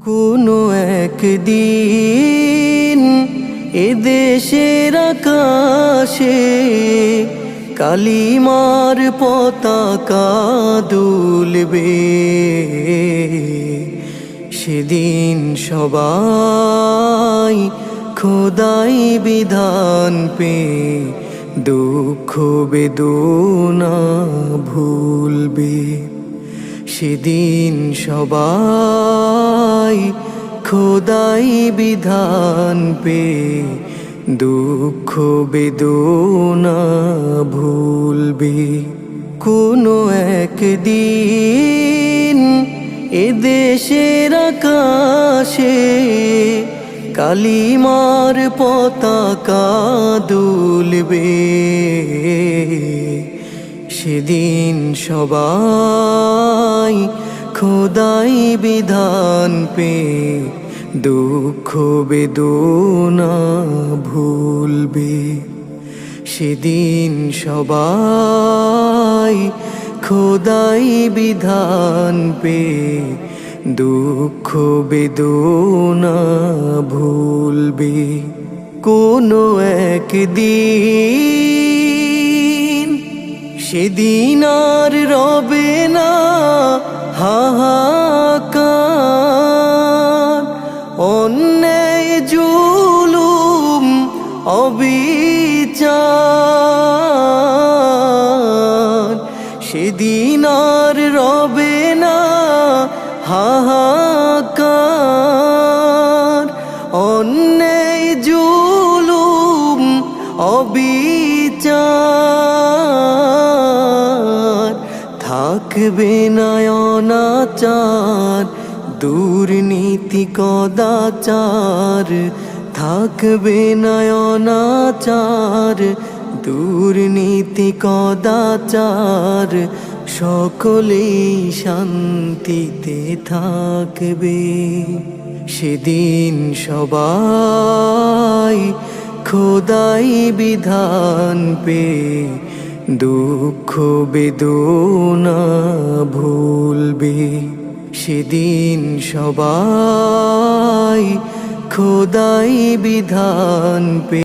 কোনো একদিন এদেশের আকাশে কালিমার পতাকা দুলবে। সেদিন সবাই খোদাই বিধান পে দুঃখ বেদনা ভুলবে। সেদিন সবাই খোদাই বিধান পে দুঃখ বেদনা ভুলবে। কোনো একদিন এদেশের আকাশে কালিমার পতাকা দুলবে। সেদিন সবাই খোদাই বিধান পে দুঃখ বেদনা ভুলবে। সেদিন সবাই খোদাই বিধান পে দুঃখ বেদনা ভুলবে। কোনো একদিন সেদিন আর রবে না হাহাকার, অন্যায় জুলুম অবিচার। সেদিন আর রবে না হাহাকার, অন্যায় জুলুম অবিচার। থাকবে না অনাচার দুর্নীতি কদাচার, থাকবে না অনাচার দুর্নীতি কদাচার। সকলেই শান্তিতে থাকবে। সেদিন সবাই খোদাই বিধান পে দুঃখ বেদনা ভুলবে। সেদিন সবাই খোদাই বিধান পে